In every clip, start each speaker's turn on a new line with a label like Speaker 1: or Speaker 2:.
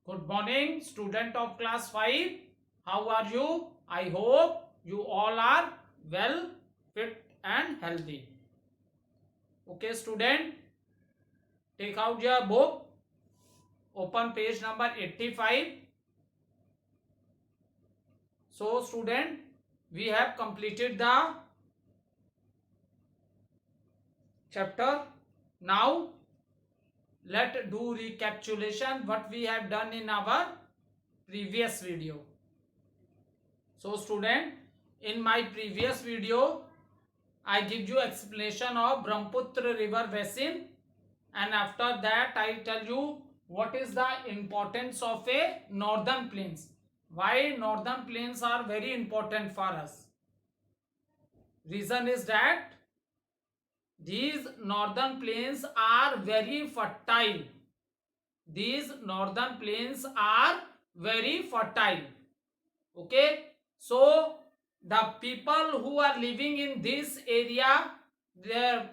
Speaker 1: Good morning, student of class 5. How are you? I hope you all are well, fit and healthy. Okay, student, take out your book, open page number 85. So, student, we have completed the chapter. Now, let's do recapitulation what we have done in our previous video. So, student, in my previous video, I give you explanation of Brahmaputra river basin, and after that I tell you what is the importance of a northern plains. Why northern plains are very important for us. Reason is that these northern plains are very fertile. These northern plains are very fertile. Okay, so the people who are living in this area, their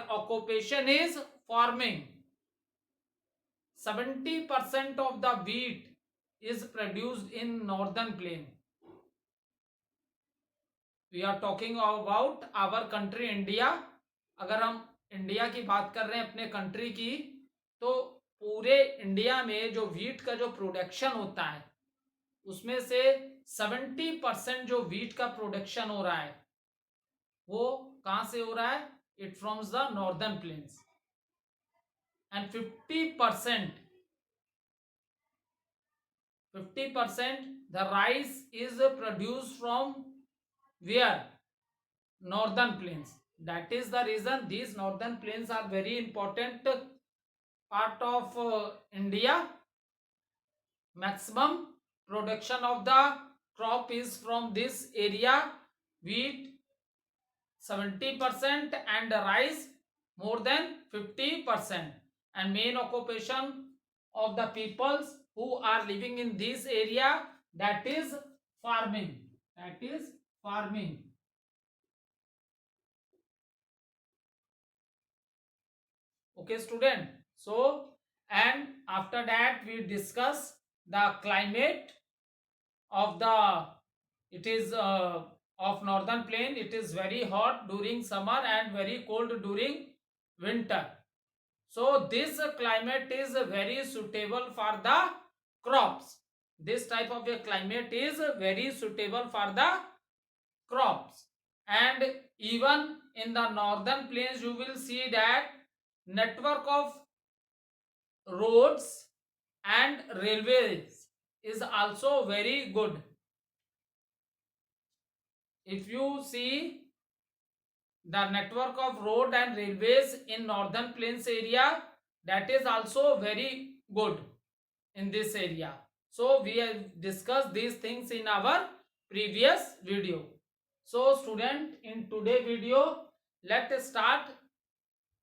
Speaker 1: occupation is farming. 70% of the wheat is produced in northern plain. We are talking about our country India. अगर हम India की बात कर रहे हैं अपने country की, तो पूरे इंडिया में जो व्हीट का जो प्रोडक्शन होता है उसमें से 70% जो व्हीट का प्रोडक्शन हो रहा है वो कहां से हो रहा है? It firms the northern plains. And 50% the rice is produced from where? Northern plains. That is the reason these northern plains are very important part of India. Maximum production of the crop is from this area. Wheat 70% and rice more than 50%. And main occupation of the peoples who are living in this area, that is farming. That is farming. Okay, student. So, and after that we discuss the climate of the, it is of northern plain. It is very hot during summer and very cold during winter. So this climate is very suitable for the crops. This type of a climate is very suitable for the crops. And even in the northern plains you will see that network of roads and railways is also very good. If you see the network of road and railways in northern plains area, that is also very good in this area. So we have discussed these things in our previous video. So student, in today video, let's start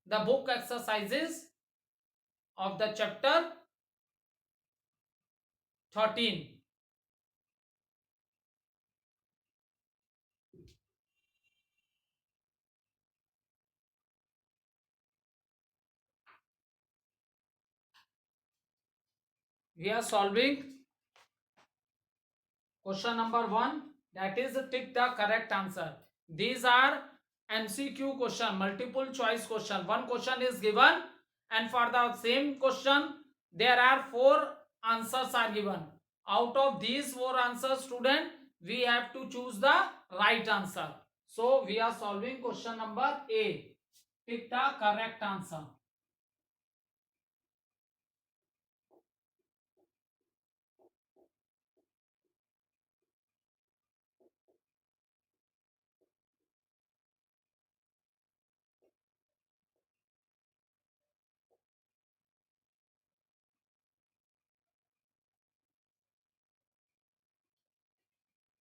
Speaker 1: the book exercises of the chapter 13. We are solving question number 1, that is tick the correct answer. These are MCQ question, multiple choice question. One question is given and for the same question there are 4 answers are given. Out of these 4 answers, student, we have to choose the right answer. So we are solving question number A. Pick the correct answer.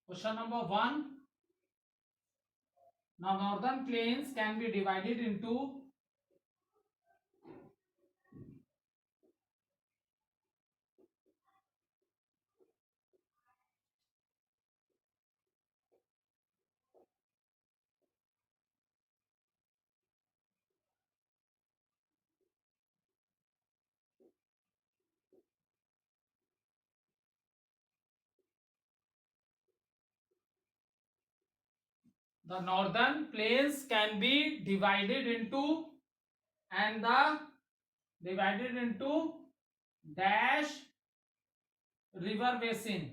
Speaker 1: Question number 1. Now northern plains can be divided into the northern plains can be divided into and the divided into dash river basin.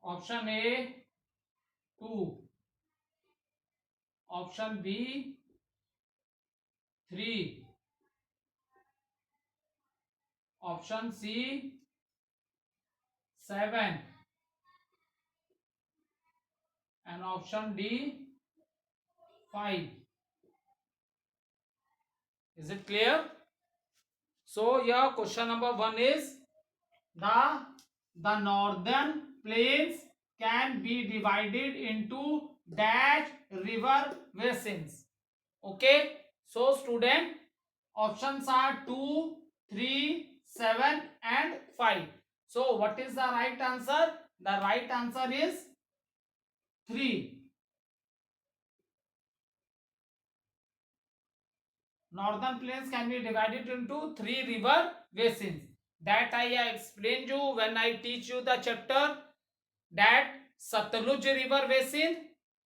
Speaker 1: Option A 2, option B 3, option C 7, and option D 5. Is it clear? So your question number 1 is the northern plains can be divided into dash river basins. Okay, so student, options are 2, 3, 7 and 5. So what is the right answer? The right answer is 3. Northern plains can be divided into 3 river basins. That I explained you when I teach you the chapter, that Satluj river basin,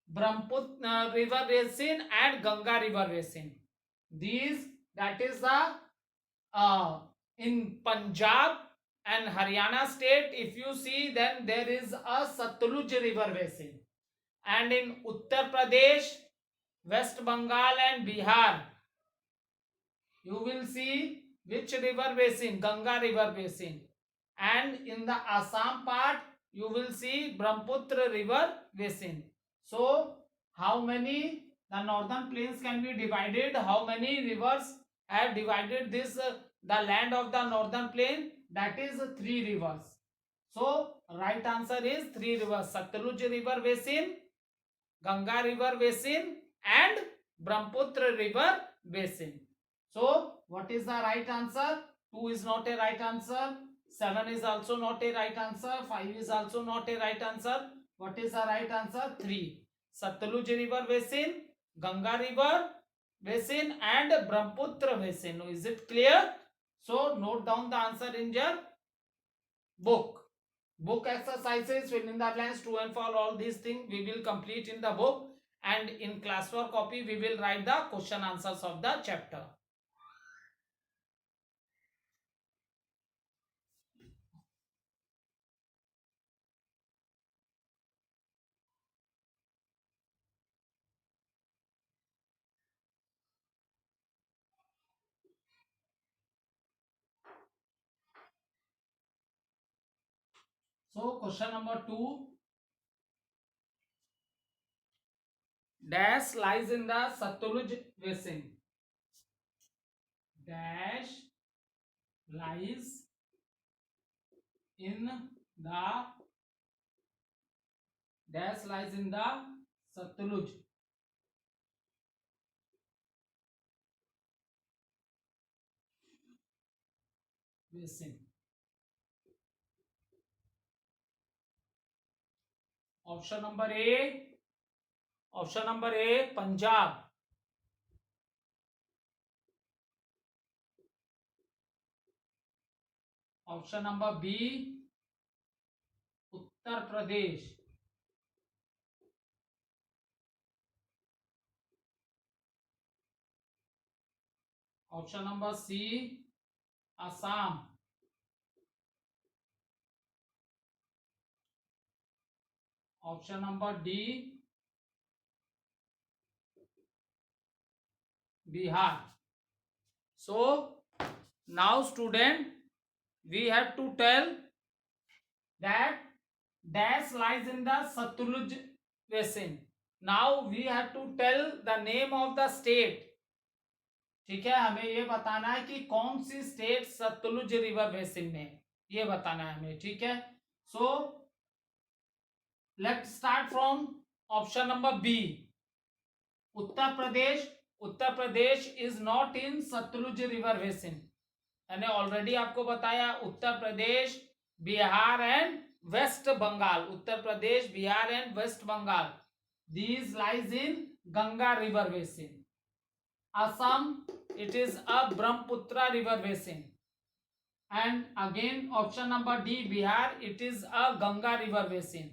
Speaker 1: Brahmaputra river basin and Ganga river basin. These, that is the in Punjab and Haryana state, if you see, then there is a Satluj river basin, and in Uttar Pradesh, West Bengal and Bihar, you will see which river basin? Ganga river basin. And in the Assam part, you will see Brahmaputra river basin. So how many the northern plains can be divided? How many rivers have divided this the land of the northern plain? That is 3 rivers. So right answer is 3 rivers: Satluj river basin, Ganga river basin and Brahmaputra river basin. So what is the right answer? 2 is not a right answer. 7 is also not a right answer. 5 is also not a right answer. What is the right answer? 3. Satluj river basin, Ganga river basin and Brahmaputra basin. Is it clear? So note down the answer in your book. Book exercises, fill in the blanks, true and false, all these things we will complete in the book, and in classwork copy we will write the question answers of the chapter. So question number 2, dash lies in the Satluj basin. Dash lies in the Satluj basin. Option number A, Punjab. Option number B, Uttar Pradesh. Option number C, Assam. Option number D, Bihar. So now student, we have to tell that dash lies in the Satluj basin. Now we have to tell the name of the state. ठीक है, हमें ये बताना है कि कौन सी state Sutlej river basin में, ये बताना है हमें. ठीक है, so let's start from option number B, Uttar Pradesh. Uttar Pradesh is not in Sutlej river basin. मैंने ऑलरेडी आपको बताया Uttar Pradesh, Bihar and West Bengal. Uttar Pradesh, Bihar and West Bengal, these lies in Ganga river basin. Assam, it is a Brahmaputra river basin. And again option number D, Bihar, it is a Ganga river basin.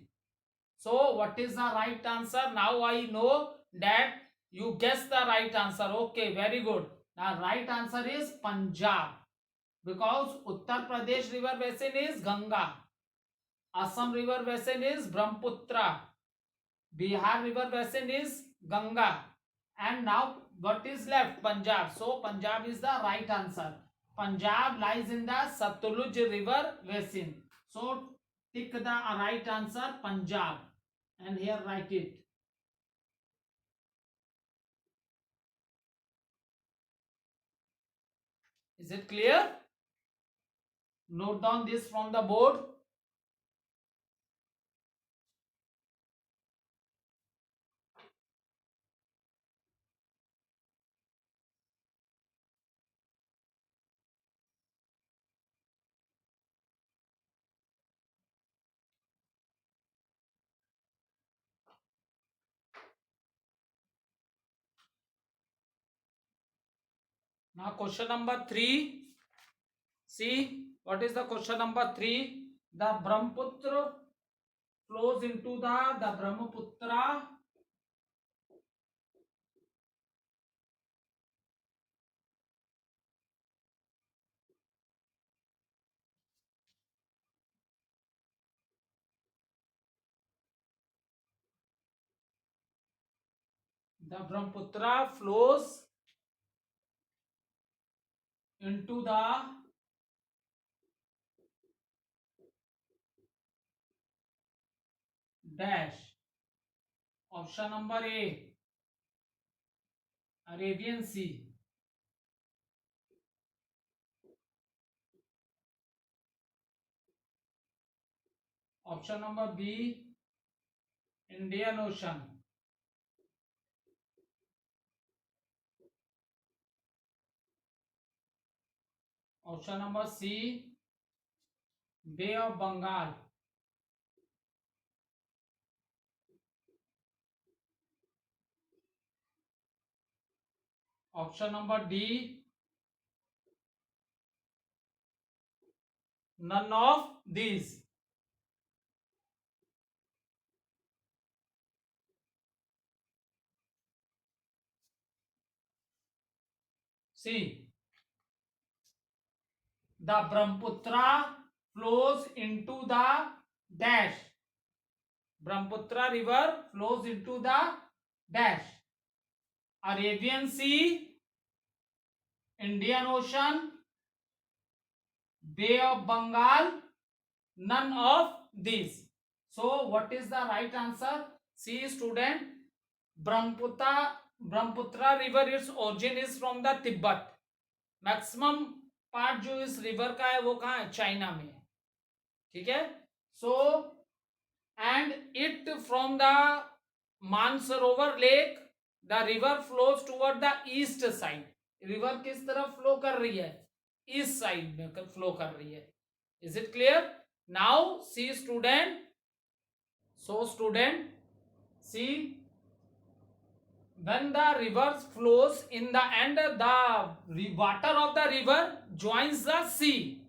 Speaker 1: So what is the right answer? Now I know that you guessed the right answer. Okay, very good. Now right answer is Punjab, because Uttar Pradesh river basin is Ganga, Assam river basin is Brahmaputra, Bihar river basin is Ganga, and now what is left? Punjab. So Punjab is the right answer. Punjab lies in the Satluj river basin. So tick the right answer Punjab, and here write it. Is it clear? Note down this from the board. Now question number 3. See what is the question number 3. The Brahmaputra flows into the Brahmaputra flows into the dash. Option number A, Arabian Sea. Option number B, Indian Ocean. Option number C, Bay of Bengal. Option number D, none of these. See, the Brahmaputra flows into the dash. Brahmaputra river flows into the dash. Arabian Sea, Indian Ocean, Bay of Bengal, none of these. So what is the right answer? See student, Brahmaputra river, its origin is from the Tibet. Maximum part जो इस river का है वो कहाँ है? China में. ठीक है. So and it from the Mansarovar lake the river flows toward the east side. River किस तरफ फ्लो कर रही है? ईस्ट साइड में फ्लो कर रही है. Is it clear? Now see student, so student, see, when the river flows in the end, the water of the river joins the sea.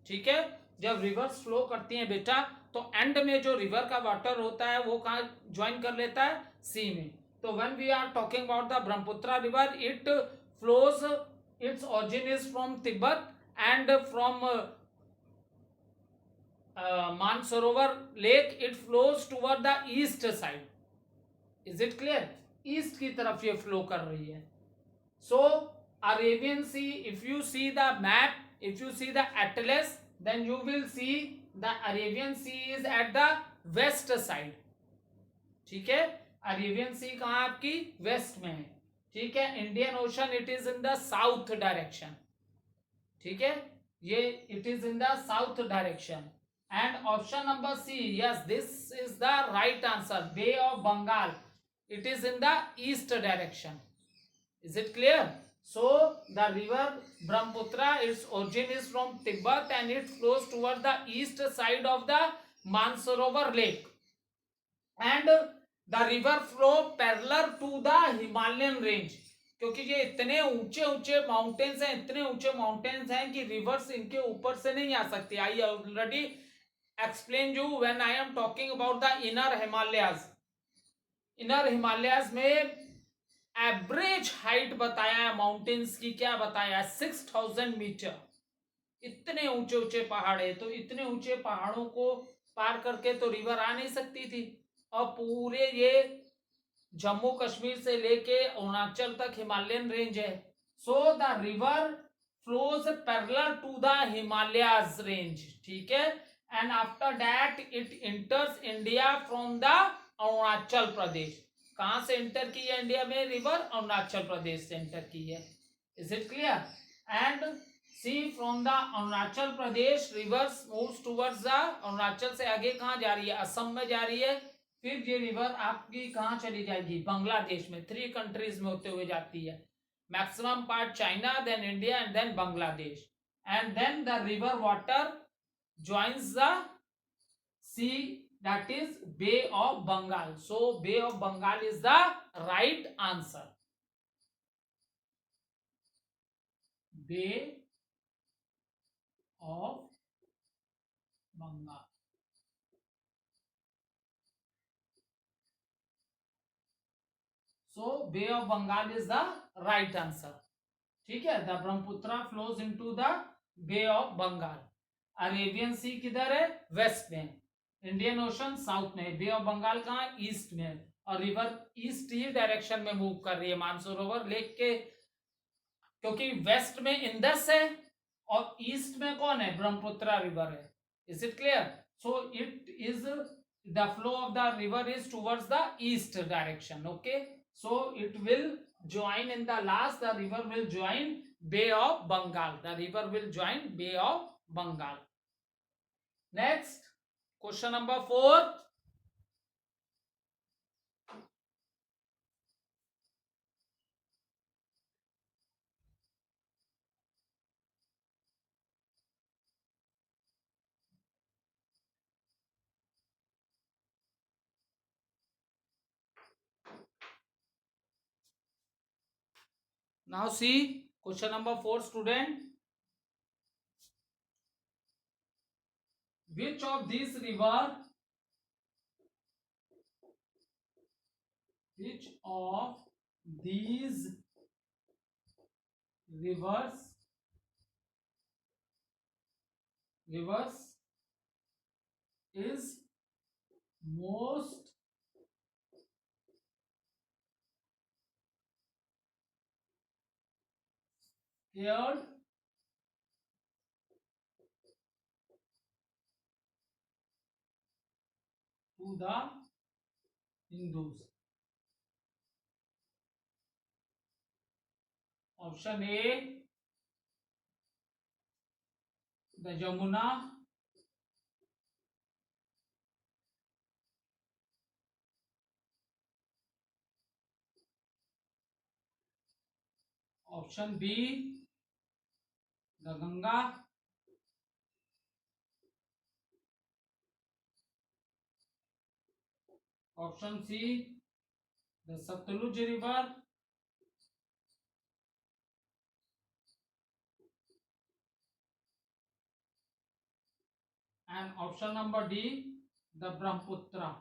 Speaker 1: ठीक है. जब रिवर्स फ्लो करती हैं बेटा तो एंड में जो रिवर का वाटर होता है वो कहाँ ज्वाइन कर लेता है? सी में. तो when we are talking about the Brahmaputra river, it flows, its origin is from Tibet and from Mansarovar lake, it flows toward the east side. Is it clear? East की तरफ ये flow कर रही है. So Arabian Sea, if you see the map, if you see the atlas, then you will see the Arabian Sea is at the west side. ठीक है. Arabian Sea कहाँ आपकी? वेस्ट में है. ठीक है. Indian ocean it is in the south direction. ठीक है. ये it is in the south direction. And option number C, yes, this is the right answer. Bay of Bengal, it is in the east direction. Is it clear? So the river Brahmaputra, its origin is from Tibet and it flows toward the east side of the Mansarovar lake, and the river flow parallel to the Himalayan range. क्योंकि ये इतने ऊंचे ऊंचे mountains हैं, इतने ऊंचे mountains हैं कि रिवर्स इनके ऊपर से नहीं आ सकती। I already explain you when I am talking about the inner Himalayas. Inner Himalayas में एवरेज हाइट बताया है माउंटेन्स की, क्या बताया है, 6000 मीटर। इतने ऊंचे ऊंचे पहाड़ है, तो इतने ऊंचे पहाड़ों को पार करके तो रिवर आ नहीं सकती थी। और पूरे ये जम्मू कश्मीर से लेके अरुणाचल तक हिमालयन रेंज है। So the river flows parallel to the Himalayas range, ठीक है। And after that it enters India from the Arunachal Pradesh. कहां से इंटर की है इंडिया में रिवर? अरुणाचल प्रदेश से इंटर की है। Is it clear? And see from the Arunachal Pradesh rivers moves towards the, Arunachal से आगे कहां जा रही है? असम में जा रही है। फिर ये रिवर आपकी कहां चली जाएगी? बांग्लादेश में। 3 कंट्रीज में होते हुए जाती है। Maximum part China, then India and then Bangladesh. And then the river water joins the sea, that is Bay of Bengal. So Bay of Bengal is the right answer. Bay of Bengal. So Bay of Bengal is the right answer. ठीक है। The Brahmaputra flows into the Bay of Bengal. Arabian sea किधर है? Waste में। Indian ocean south में। बे of Bengal कहाँ? East में। और river east ही direction में मूव कर रही है मानसरोवर लेक के, क्योंकि वेस्ट में इंदस है और ईस्ट में कौन है? ब्रह्मपुत्र रिवर है। Is it clear? So it is the flow of the river is towards the east direction. Okay, so it will join in the last, the river will join Bay of Bengal. The river will join Bay of Bengal. Next question number 4. Now see question number 4, student. Which of these rivers is most scared to the Hindus? Option A, the Jamuna. Option B, the Ganga. Option C, the Satluj river. And option number D, the Brahmaputra.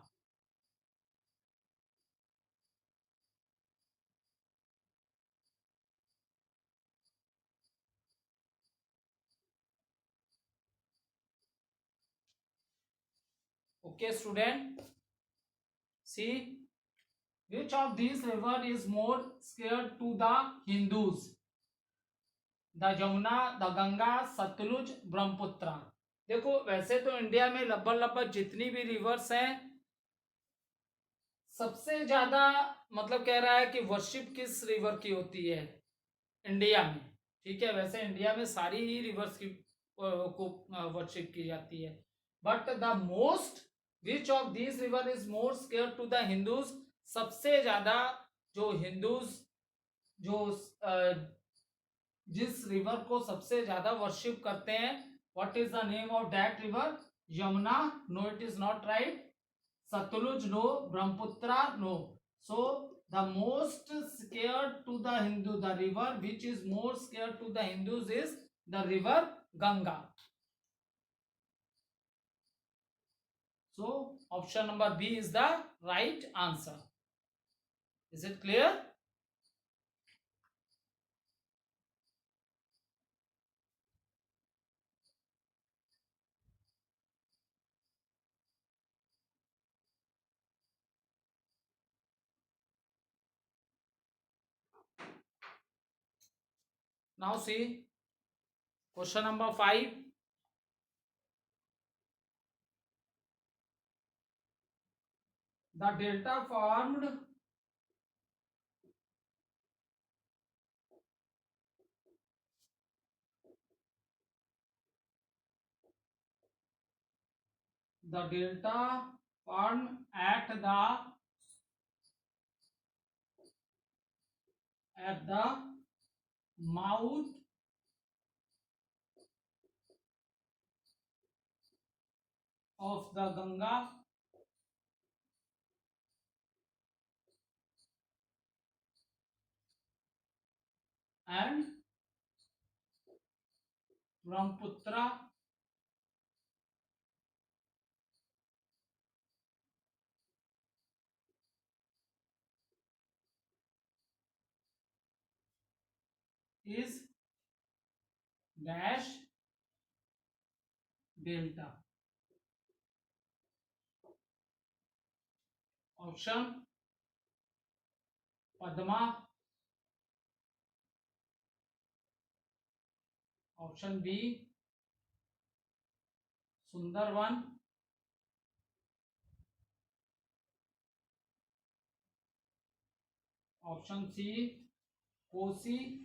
Speaker 1: Okay, student. See, which of these river is more scared to the Hindus? The Jamuna, the Ganga, Sutlej, Brahmaputra. देखो वैसे तो India में लगभग जितनी भी reverse हैं, सबसे ज्यादा मतलब कह रहा है कि वर्शिप किस रिवर की होती है? इंडिया में। ठीक है, वैसे इंडिया में सारी ही रिवर्स की को वर्शिप की जाती है, but the most which of this river is more scared to the Hindus? सबसे ज्यादा जो हिंदूज जो जिस रिवर को सबसे ज्यादा वर्शिप करते हैं, what is the name of that river? Yamuna? No, it is not right. Sutlej? No. Brahmaputra? No. So The most scared to the Hindu, the river which is more scared to the Hindus is the river Ganga. So option number B is the right answer. Is it clear? Now see question number 5. The delta formed at the mouth of the Ganga and Brahmaputra is dash delta. Option Padma, option B Sundarban, option C Kosi,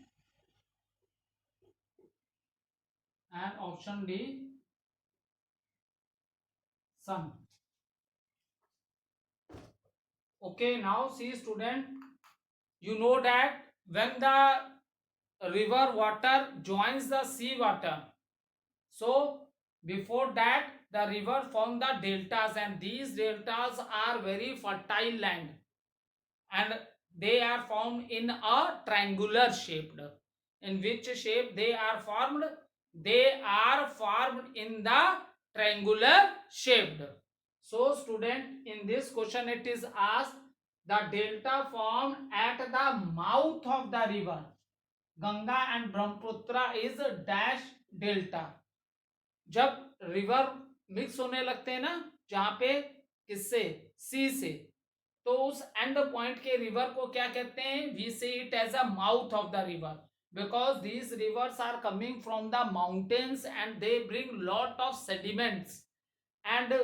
Speaker 1: and option D Sun. Okay, now see student, you know that when the river water joins the sea water, so before that the river form the deltas, and these deltas are very fertile land, and they are formed in a triangular shaped. In which shape they are formed? They are formed in the triangular shaped. So student, in this question it is asked the delta formed at the mouth of the river Ganga and Brahmaputra is dash delta. जब river mix होने लगते हैं ना, जहां पे किससे, सी से, तो उस एंड पॉइंट के रिवर को क्या कहते हैं? We say it as a mouth of the river, because these rivers are coming from the mountains and they bring lot of sediments and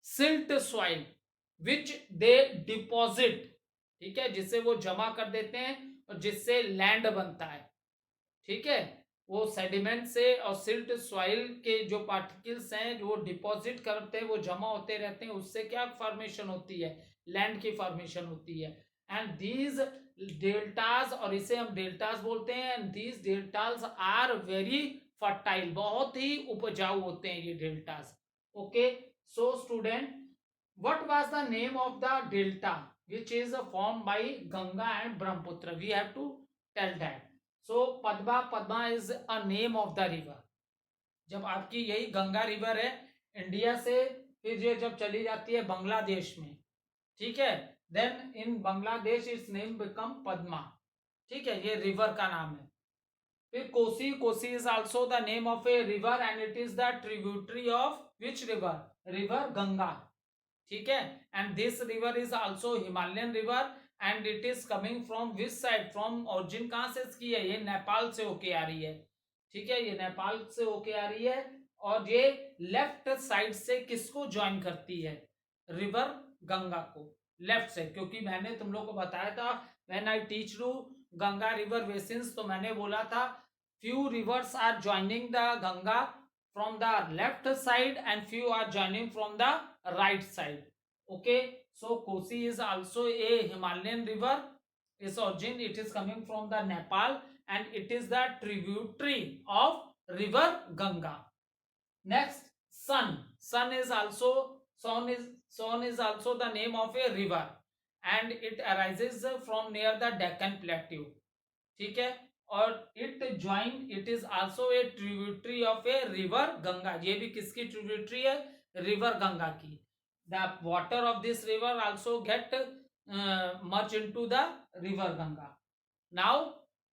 Speaker 1: silt soil which they deposit, ठीक है, जिससे वो जमा कर देते हैं और जिससे लैंड बनता है, ठीक है। वो सेडिमेंट से और सिल्ट सॉइल के जो पार्टिकल्स हैं जो डिपॉजिट करते हैं, वो जमा होते रहते हैं, उससे क्या फॉर्मेशन होती है? लैंड की फॉर्मेशन होती है। एंड दीज डेल्टास, और इसे हम डेल्टास बोलते हैं, and these deltas are very fertile, बहुत ही उपजाऊ होते हैं ये deltas. Okay, so student, what was the name of the delta which is formed by Ganga and Brahmaputra? We have to tell that. So Padma is a name of the river. जब आपकी यही Ganga river है India से, फिर ये जब चली जाती है बांग्लादेश में, ठीक है, then in Bangladesh its name become Padma, ठीक है, ये रिवर का नाम है। फिर Kosi is also the name of a river and it is the tributary of which river? River Ganga, ठीक है। And this river is also Himalayan river and it is coming from which side? From origin कहां से इसकी है? ये नेपाल से होके आ रही है, ठीक है, ये नेपाल से होके आ रही है, और ये लेफ्ट साइड से किसको ज्वाइन करती है? रिवर गंगा को, लेफ्ट से, क्योंकि मैंने तुम लोग को बताया था when I teach you Ganga river basins, तो मैंने बोला था few rivers are joining the Ganga from the left side and few are joining from the right side. Okay, so Kosi is also a Himalayan river. Its origin, it is coming from the Nepal and it is the tributary of river Ganga. Next, Son is also the name of a river. and it arises from near the Deccan Plateau. ठीक है, और it is also a tributary of a river Ganga. ये भी किसकी tributary है? River Ganga की. The water of this river also get merge into the river Ganga. Now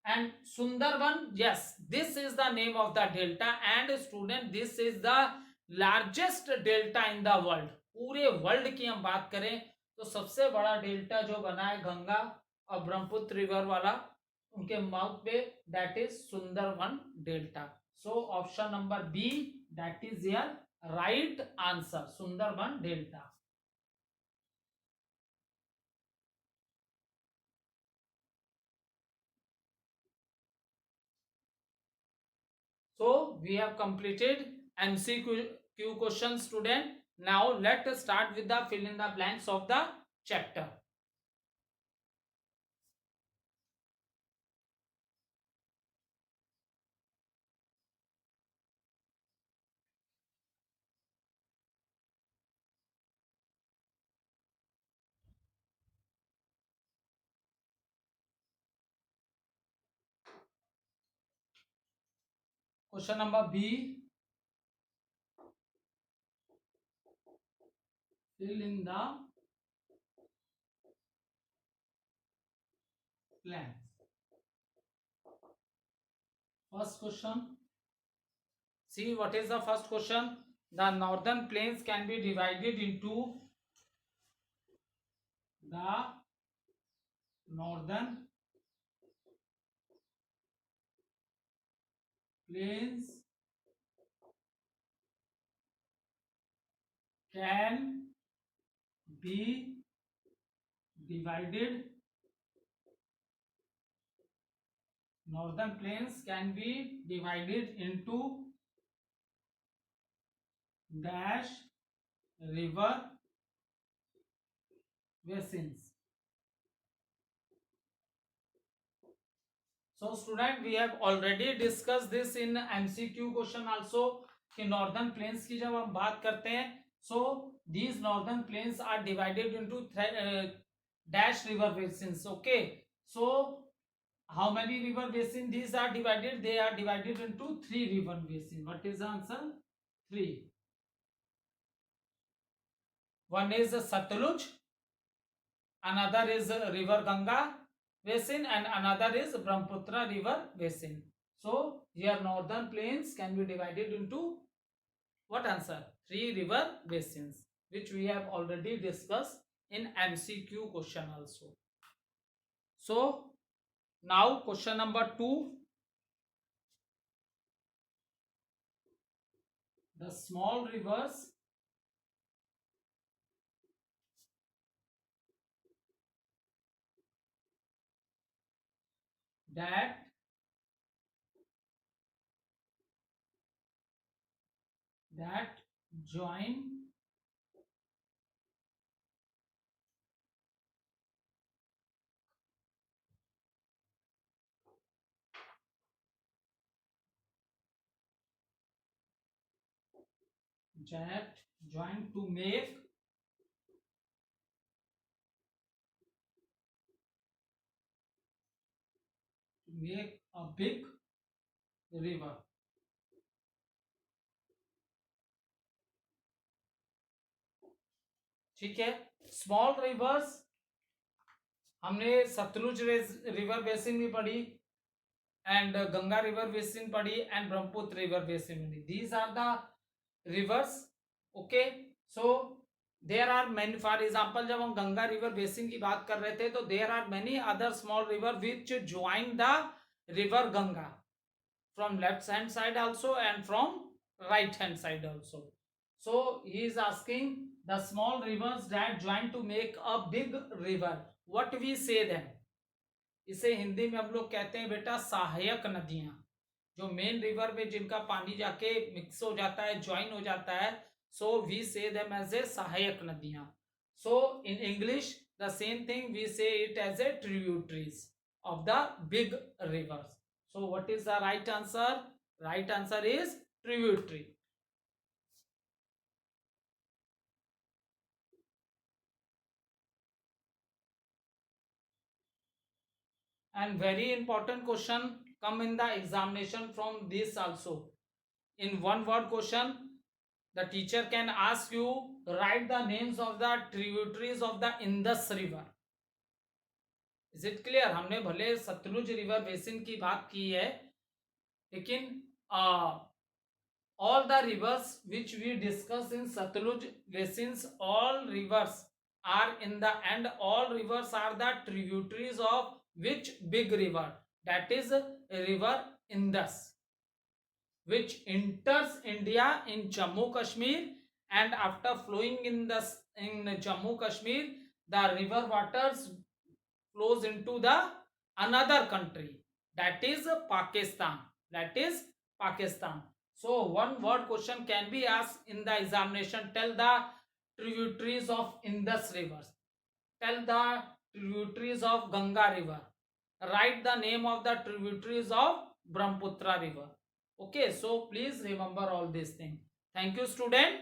Speaker 1: and Sundarban, yes, this is the name of the delta, and student, this is the largest delta in the world. पूरे world की हम बात करें तो सबसे बड़ा delta जो बना है गंगा और ब्रह्मपुत्र रिवर वाला, उनके माउथ पे, that is Sundarban delta. So option number B, that is your right answer, Sundarban delta. So we have completed MCQ question, student. Now let us start with the fill in the blanks of the chapter. Question number B. Fill in the blanks. First question. See what is the first question. The northern plains can be divided into the northern plains can be divided. Northern plains can be divided into dash river basins. So student, we have already discussed this in MCQ question also कि northern plains की जब हम बात करते हैं, so these northern plains are divided into dash river basins. Okay, so how many river basin these are divided? They are divided into 3 river basin. What is the answer? 3. One is Satluj, another is river Ganga basin, and another is Brahmaputra river basin. So here northern plains can be divided into what answer? 3 river basins, which we have already discussed in MCQ question also. So now question number 2. The small rivers that join to make a big river. ठीक है, small reverse हमने Sutlej river basin भी पढ़ी, and Ganga river basin पढ़ी, and Brahmaputra river basin पढ़ी. These are the rivers. Okay, so there are many, for example जब हम Ganga river basin की बात कर रहे थे तो there are many other small river which join the river Ganga from left hand side also and from right hand side also. So he is asking the small rivers that join to make a big river, what we say them? इसे हिंदी में हम लोग कहते हैं बेटा सहायक नदियां, जो मेन रिवर में जिनका पानी जाके मिक्स हो जाता है, ज्वाइन हो जाता है. So we say them as a सहायक नदियां. So in English the same thing, we say it as a tributaries of the big rivers. So what is the right answer? Right answer is tributary. and very important question come in the examination from this also. In one word question, the teacher can ask you write the names of the tributaries of the Indus river. Is it clear? हमने भले Sutlej river basin की बात की है, लेकिन all the rivers which we discuss in Satluj basins, all rivers are in the end, all rivers are the tributaries of which big river? That is river Indus, which enters India in Jammu Kashmir, and after flowing in Jammu Kashmir, the river waters flows into the another country, that is Pakistan. That is Pakistan. So one word question can be asked in the examination. Tell the tributaries of Indus rivers. Tell the tributaries of Ganga river. Write the name of the tributaries of Brahmaputra river. Okay, so please remember all these things. Thank you, student.